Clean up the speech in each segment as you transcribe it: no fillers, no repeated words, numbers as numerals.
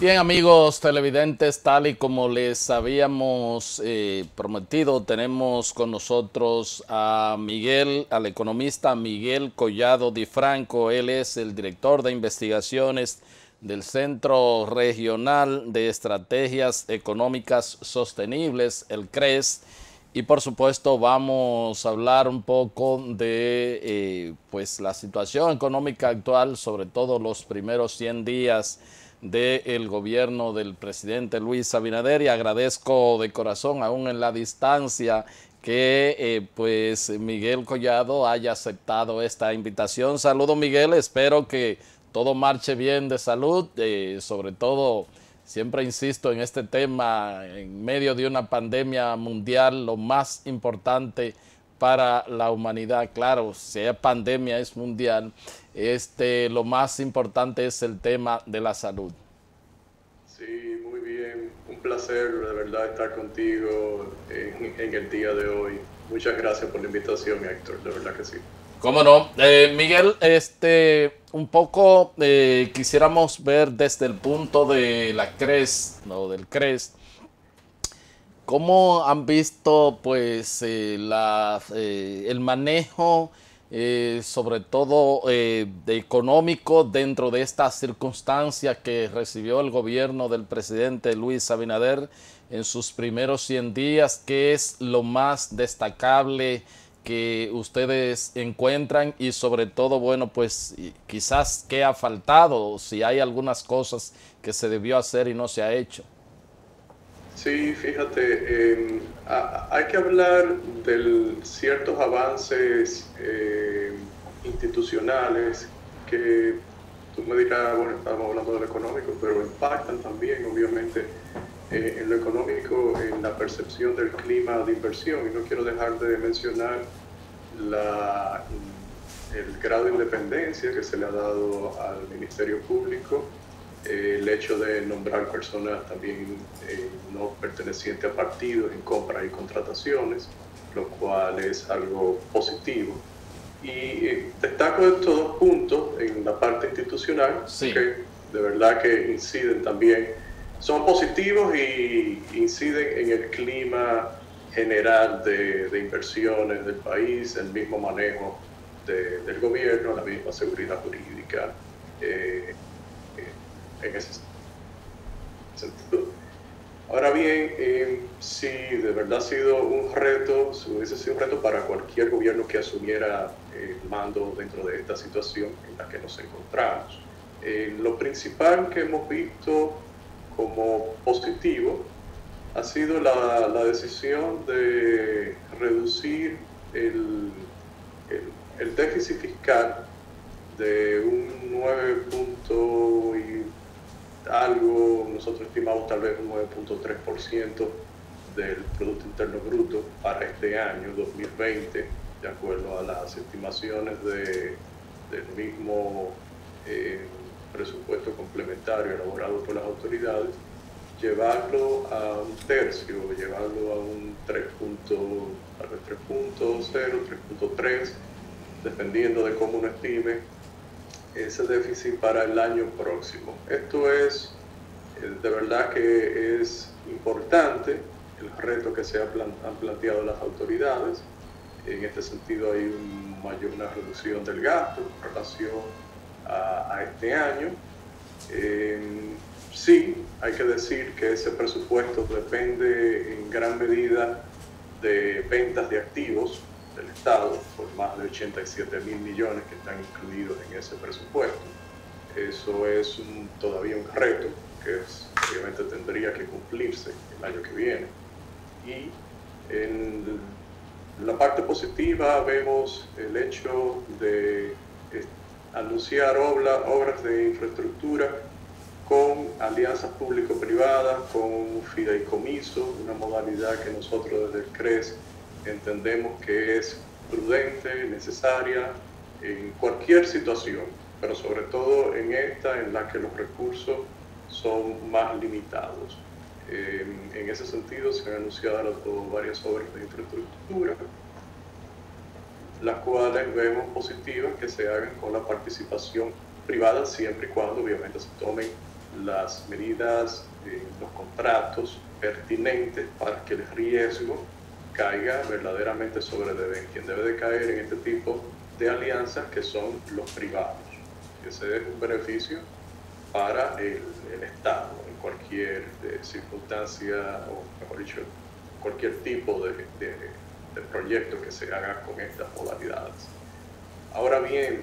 Bien, amigos televidentes, tal y como les habíamos prometido, tenemos con nosotros a Miguel, al economista Miguel Collado Di Franco. Él es el director de investigaciones del Centro Regional de Estrategias Económicas Sostenibles, el CRES. Y por supuesto vamos a hablar un poco de pues la situación económica actual, sobre todo los primeros 100 días del gobierno del presidente Luis Abinader, y agradezco de corazón, aún en la distancia, que pues Miguel Collado haya aceptado esta invitación. Saludos, Miguel, espero que todo marche bien de salud, sobre todo siempre insisto en este tema, en medio de una pandemia mundial, lo más importante para la humanidad, claro, si es pandemia es mundial, lo más importante es el tema de la salud. Sí, muy bien. Un placer de verdad estar contigo en el día de hoy. Muchas gracias por la invitación, Héctor, de verdad que sí. ¿Cómo no? Miguel, un poco quisiéramos ver desde el punto de la CRES, no, del CRES, ¿cómo han visto pues el manejo, sobre todo económico, dentro de estas circunstancias que recibió el gobierno del presidente Luis Abinader en sus primeros 100 días? ¿Qué es lo más destacable que ustedes encuentran? Y sobre todo, bueno, pues quizás qué ha faltado, si hay algunas cosas que se debió hacer y no se ha hecho. Sí, fíjate, hay que hablar de ciertos avances institucionales que tú me dirás, bueno, estamos hablando de lo económico, pero impactan también, obviamente, en lo económico, en la percepción del clima de inversión. Y no quiero dejar de mencionar la, el grado de independencia que se le ha dado al Ministerio Público, el hecho de nombrar personas también no pertenecientes a partidos en compras y contrataciones, lo cual es algo positivo. Y destaco estos dos puntos en la parte institucional, Sí. que de verdad que inciden también, son positivos y inciden en el clima general de inversiones del país, el mismo manejo del gobierno, la misma seguridad jurídica en ese sentido. Ahora bien, si de verdad ha sido un reto, si hubiese sido un reto para cualquier gobierno que asumiera el mando dentro de esta situación en la que nos encontramos. Lo principal que hemos visto como positivo ha sido la decisión de reducir el déficit fiscal de un 9 punto y algo, nosotros estimamos tal vez un 9.3% del Producto Interno Bruto para este año 2020, de acuerdo a las estimaciones del mismo presupuesto complementario elaborado por las autoridades, llevarlo a un tercio, llevarlo a un 3.0, 3.3, dependiendo de cómo uno estime ese déficit para el año próximo. Esto es, de verdad que es importante, el reto que se han planteado las autoridades. En este sentido hay una reducción del gasto en relación a este año. Sí, hay que decir que ese presupuesto depende en gran medida de ventas de activos del Estado, por más de 87.000 millones que están incluidos en ese presupuesto. Eso es todavía un reto que obviamente tendría que cumplirse el año que viene. Y en la parte positiva vemos el hecho de anunciar obras de infraestructura con alianzas público-privadas, con fideicomiso, una modalidad que nosotros desde el CRES entendemos que es prudente, necesaria en cualquier situación, pero sobre todo en esta en la que los recursos son más limitados. En ese sentido se han anunciado varias obras de infraestructura, las cuales vemos positivas que se hagan con la participación privada siempre y cuando obviamente se tomen las medidas, los contratos pertinentes para que el riesgo caiga verdaderamente sobre quien debe de caer en este tipo de alianzas, que son los privados. Ese es un beneficio para el Estado en cualquier circunstancia, o mejor dicho, cualquier tipo de proyecto que se haga con estas modalidades. Ahora bien,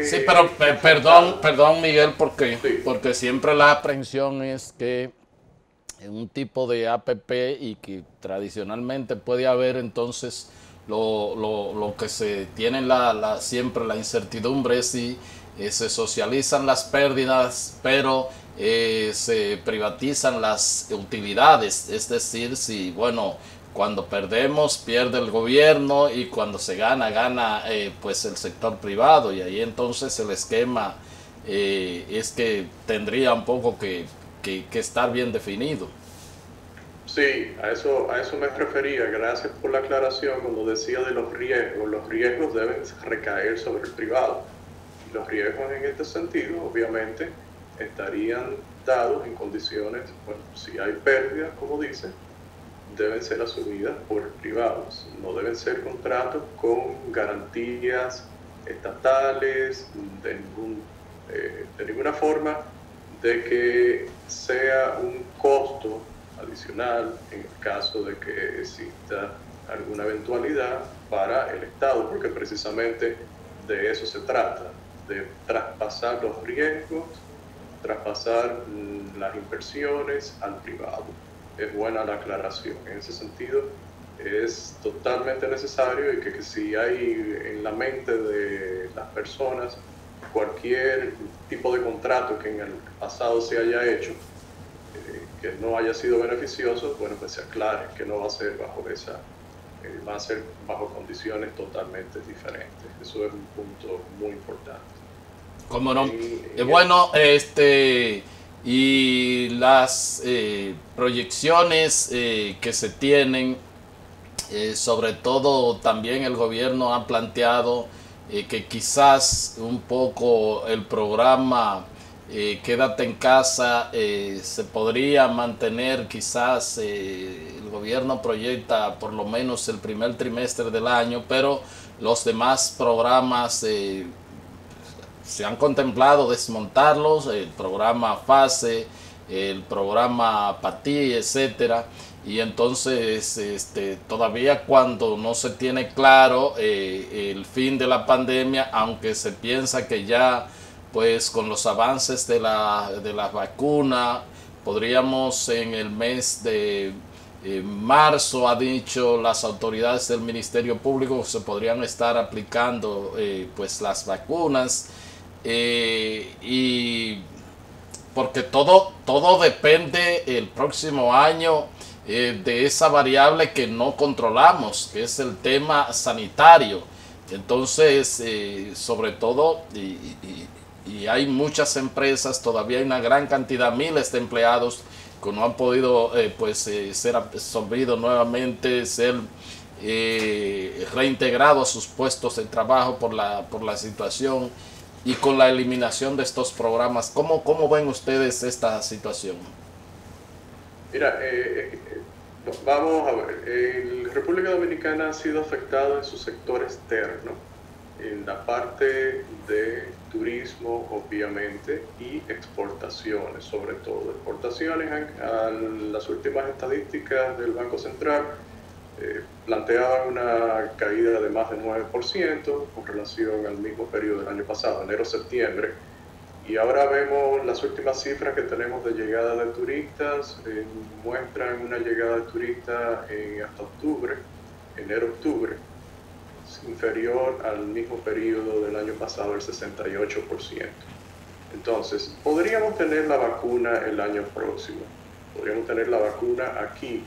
sí, pero perdón Miguel, porque siempre la aprehensión es que en un tipo de APP, y que tradicionalmente puede haber entonces lo que se tiene siempre la incertidumbre es si se socializan las pérdidas, pero se privatizan las utilidades, es decir, si bueno, cuando perdemos pierde el gobierno y cuando se gana pues el sector privado, y ahí entonces el esquema es que tendría un poco que estar bien definido. Sí, a eso me refería. Gracias por la aclaración cuando decía de los riesgos. Los riesgos deben recaer sobre el privado. Los riesgos en este sentido, obviamente, estarían dados en condiciones, bueno, si hay pérdidas, como dice, deben ser asumidas por privados. No deben ser contratos con garantías estatales, de ninguna forma de que sea un costo adicional en el caso de que exista alguna eventualidad para el Estado, porque precisamente de eso se trata, de traspasar los riesgos, traspasar las inversiones al privado. Es buena la aclaración. En ese sentido, es totalmente necesario, y que si hay en la mente de las personas cualquier tipo de contrato que en el pasado se haya hecho, que no haya sido beneficioso, bueno, pues se aclare que no va a ser va a ser bajo condiciones totalmente diferentes. Eso es un punto muy importante. ¿Cómo no? Bueno, y las proyecciones que se tienen, sobre todo también el gobierno ha planteado que quizás un poco el programa Quédate en casa se podría mantener, quizás el gobierno proyecta por lo menos el primer trimestre del año, pero los demás programas se han contemplado desmontarlos, el programa FASE, el programa PATI, etcétera. Y entonces todavía cuando no se tiene claro el fin de la pandemia, aunque se piensa que ya pues con los avances de la vacuna podríamos en el mes de marzo, ha dicho las autoridades del Ministerio Público, se podrían estar aplicando pues las vacunas, y porque todo depende el próximo año de esa variable que no controlamos, que es el tema sanitario. Entonces, sobre todo, y hay muchas empresas, todavía hay una gran cantidad, miles de empleados que no han podido ser absorbidos nuevamente, ser reintegrados a sus puestos de trabajo por la situación y con la eliminación de estos programas. ¿Cómo ven ustedes esta situación? Mira, vamos a ver, la República Dominicana ha sido afectada en su sector externo, en la parte de turismo, obviamente, y exportaciones, sobre todo. Exportaciones, a las últimas estadísticas del Banco Central planteaban una caída de más del 9% con relación al mismo periodo del año pasado, enero-septiembre. Y ahora vemos las últimas cifras que tenemos de llegada de turistas, muestran una llegada de turistas hasta octubre, enero-octubre, inferior al mismo periodo del año pasado, el 68%. Entonces, podríamos tener la vacuna el año próximo, podríamos tener la vacuna aquí,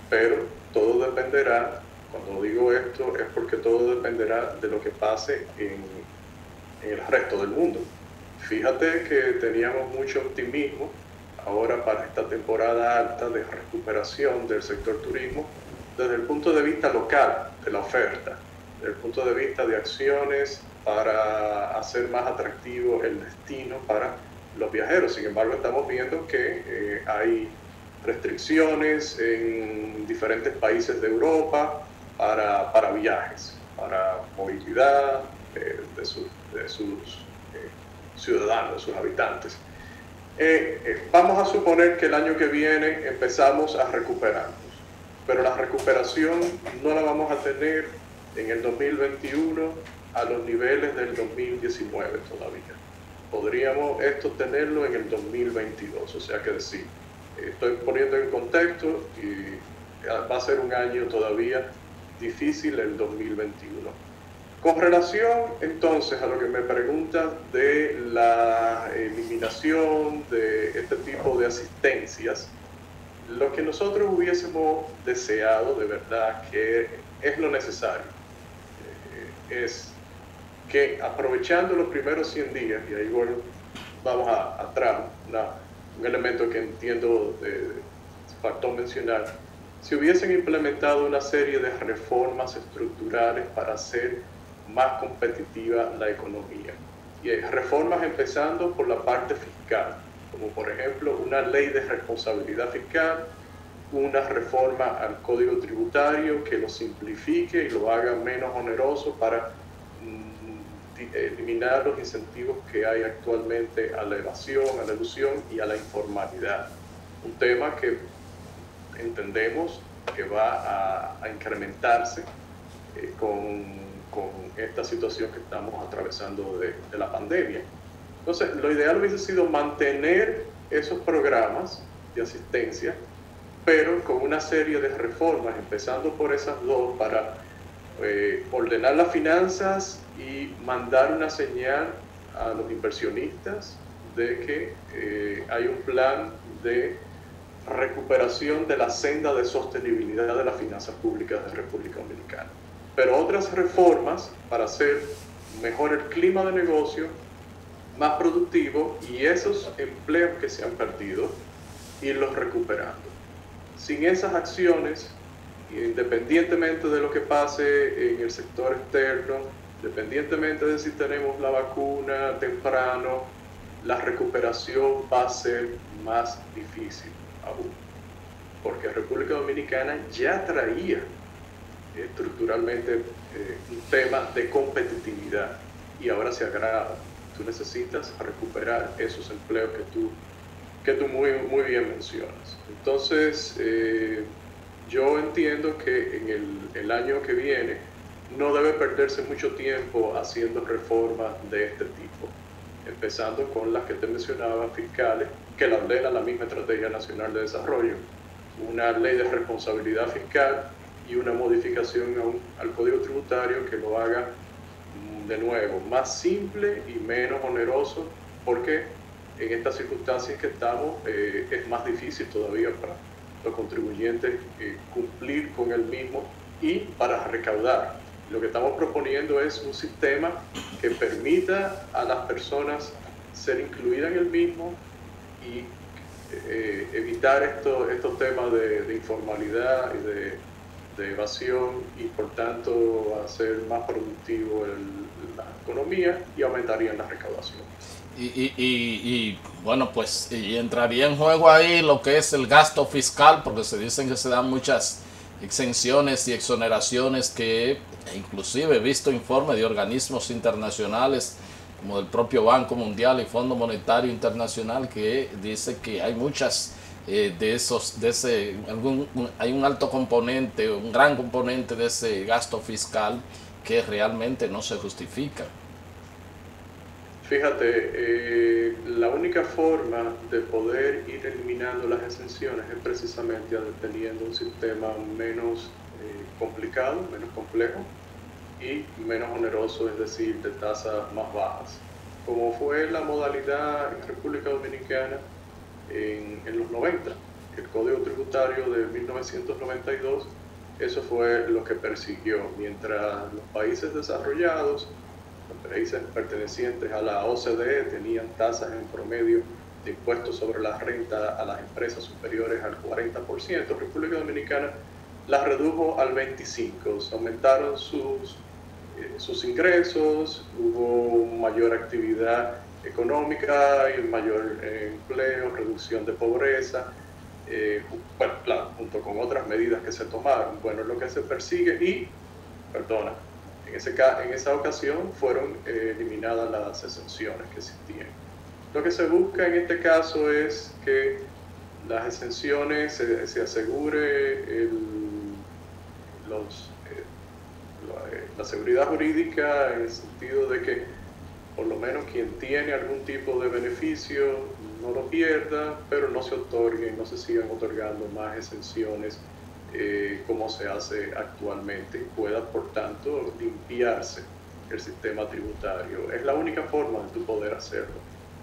pero todo dependerá, cuando digo esto es porque todo dependerá de lo que pase en el resto del mundo. Fíjate que teníamos mucho optimismo ahora para esta temporada alta de recuperación del sector turismo desde el punto de vista local, de la oferta, desde el punto de vista de acciones para hacer más atractivo el destino para los viajeros. Sin embargo, estamos viendo que hay restricciones en diferentes países de Europa para viajes, para movilidad de sus ciudadanos, de sus habitantes. Vamos a suponer que el año que viene empezamos a recuperarnos, pero la recuperación no la vamos a tener en el 2021 a los niveles del 2019 todavía. Podríamos esto tenerlo en el 2022, o sea que decir, estoy poniendo en contexto y va a ser un año todavía difícil el 2021. Con relación entonces a lo que me preguntas de la eliminación de este tipo de asistencias, lo que nosotros hubiésemos deseado de verdad que es lo necesario, es que aprovechando los primeros 100 días, y ahí bueno, vamos a Trump, un elemento que entiendo faltó mencionar, si hubiesen implementado una serie de reformas estructurales para hacer más competitiva la economía. Y reformas empezando por la parte fiscal, como por ejemplo una ley de responsabilidad fiscal, una reforma al código tributario que lo simplifique y lo haga menos oneroso para eliminar los incentivos que hay actualmente a la evasión, a la elusión y a la informalidad. Un tema que entendemos que va a incrementarse con esta situación que estamos atravesando de la pandemia. Entonces, lo ideal hubiese sido mantener esos programas de asistencia, pero con una serie de reformas, empezando por esas dos, para ordenar las finanzas y mandar una señal a los inversionistas de que hay un plan de recuperación de la senda de sostenibilidad de las finanzas públicas de República Dominicana. Pero otras reformas para hacer mejor el clima de negocio, más productivo, y esos empleos que se han perdido, irlos recuperando. Sin esas acciones, independientemente de lo que pase en el sector externo, independientemente de si tenemos la vacuna temprano, la recuperación va a ser más difícil aún, porque República Dominicana ya traía estructuralmente un tema de competitividad y ahora se agrava. Tú necesitas recuperar esos empleos que tú muy bien mencionas. Entonces, yo entiendo que en el año que viene no debe perderse mucho tiempo haciendo reformas de este tipo, empezando con las que te mencionaba, fiscales, que la ordena la misma Estrategia Nacional de Desarrollo, una ley de responsabilidad fiscal y una modificación al Código Tributario que lo haga de nuevo más simple y menos oneroso, porque en estas circunstancias que estamos es más difícil todavía para los contribuyentes cumplir con el mismo y para recaudar. Lo que estamos proponiendo es un sistema que permita a las personas ser incluidas en el mismo y evitar estos temas de informalidad y de evasión, y por tanto hacer más productivo la economía y aumentarían la recaudación. Y bueno, pues y entraría en juego ahí lo que es el gasto fiscal, porque se dicen que se dan muchas exenciones y exoneraciones que inclusive he visto informes de organismos internacionales como del propio Banco Mundial y Fondo Monetario Internacional que dice que hay muchas hay un alto componente, un gran componente de ese gasto fiscal que realmente no se justifica. Fíjate, la única forma de poder ir eliminando las exenciones es precisamente teniendo un sistema menos complicado, menos complejo y menos oneroso, es decir, de tasas más bajas, como fue la modalidad en República Dominicana en los 90, el Código Tributario de 1992, eso fue lo que persiguió, mientras los países desarrollados, los países pertenecientes a la OCDE tenían tasas en promedio de impuestos sobre la renta a las empresas superiores al 40%, República Dominicana las redujo al 25%, se aumentaron sus ingresos, hubo mayor actividad económica y mayor empleo, reducción de pobreza, bueno, claro, junto con otras medidas que se tomaron. Bueno, lo que se persigue en esa ocasión fueron eliminadas las exenciones que existían. Lo que se busca en este caso es que las exenciones se asegure la seguridad jurídica, en el sentido de que por lo menos quien tiene algún tipo de beneficio no lo pierda, pero no se otorguen, no se sigan otorgando más exenciones como se hace actualmente, y pueda por tanto limpiarse el sistema tributario. Es la única forma de tu poder hacerlo.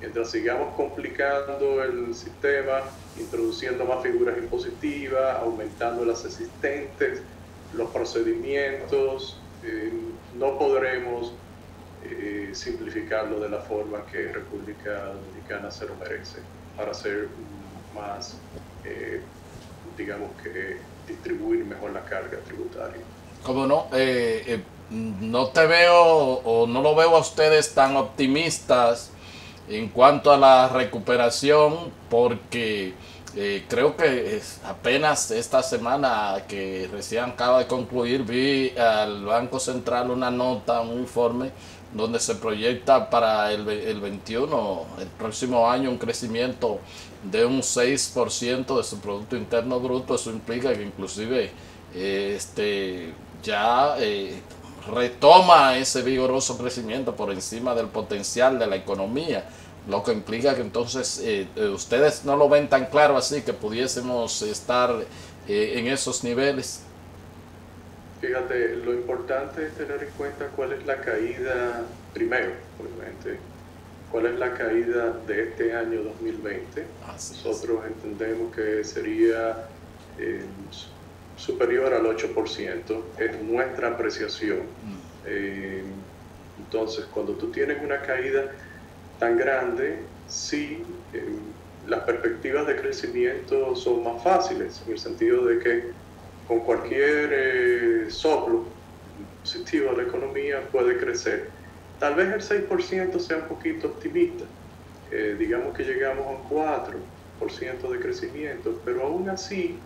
Mientras sigamos complicando el sistema, introduciendo más figuras impositivas, aumentando las existentes, los procedimientos, no podremos simplificarlo de la forma que República Dominicana se lo merece, para ser más, digamos que distribuir mejor la carga tributaria. ¿Cómo no? No te veo o no lo veo a ustedes tan optimistas en cuanto a la recuperación, porque creo que apenas esta semana que recién acaba de concluir, vi al Banco Central una nota, un informe, donde se proyecta para el 21, el próximo año, un crecimiento de un 6% de su Producto Interno Bruto. Eso implica que inclusive ya retoma ese vigoroso crecimiento por encima del potencial de la economía, lo que implica que entonces ustedes no lo ven tan claro así, que pudiésemos estar en esos niveles. Fíjate, lo importante es tener en cuenta cuál es la caída, primero, obviamente, cuál es la caída de este año 2020. Nosotros entendemos que sería superior al 8%, es nuestra apreciación. Entonces, cuando tú tienes una caída tan grande, sí, las perspectivas de crecimiento son más fáciles, en el sentido de que con cualquier soplo positivo a la economía puede crecer. Tal vez el 6% sea un poquito optimista, digamos que llegamos a un 4% de crecimiento, pero aún así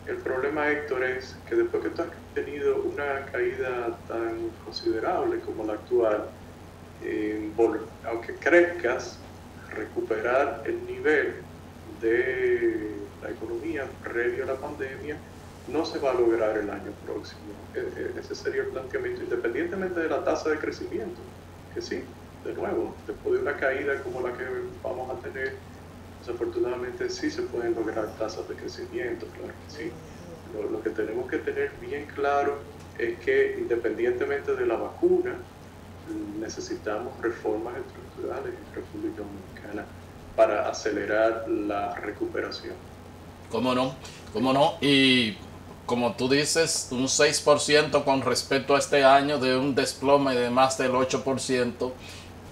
el problema, Héctor, es que después que tú has tenido una caída tan considerable como la actual, aunque crezcas, recuperar el nivel de la economía previo a la pandemia no se va a lograr el año próximo. Ese sería el planteamiento, independientemente de la tasa de crecimiento, que sí, de nuevo, después de una caída como la que vamos a tener, desafortunadamente sí se pueden lograr tasas de crecimiento, claro que sí. Lo que tenemos que tener bien claro es que, independientemente de la vacuna, necesitamos reformas estructurales en República Dominicana para acelerar la recuperación. ¿Cómo no? ¿Cómo no? Y como tú dices, un 6% con respecto a este año, de un desplome de más del 8%,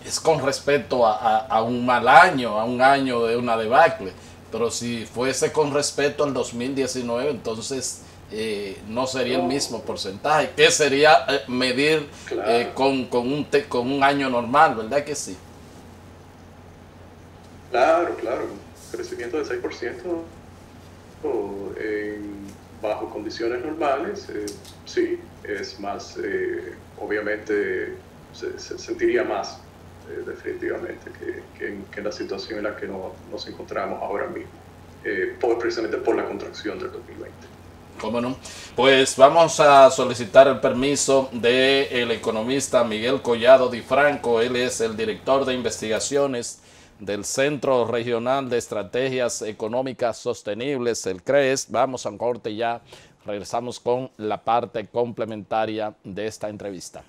es con respecto a un mal año, a un año de una debacle. Pero si fuese con respecto al 2019, entonces no sería el mismo porcentaje. ¿Qué sería medir claro, con un año normal? ¿Verdad que sí? Claro, claro. Crecimiento de 6% bajo condiciones normales, sí, es más, obviamente se sentiría más definitivamente que en la situación en la que nos encontramos ahora mismo, precisamente por la contracción del 2020. ¿Cómo no? Pues vamos a solicitar el permiso del economista Miguel Collado Di Franco. Él es el director de investigaciones del Centro Regional de Estrategias Económicas Sostenibles, el CRES. Vamos a un corte y ya regresamos con la parte complementaria de esta entrevista.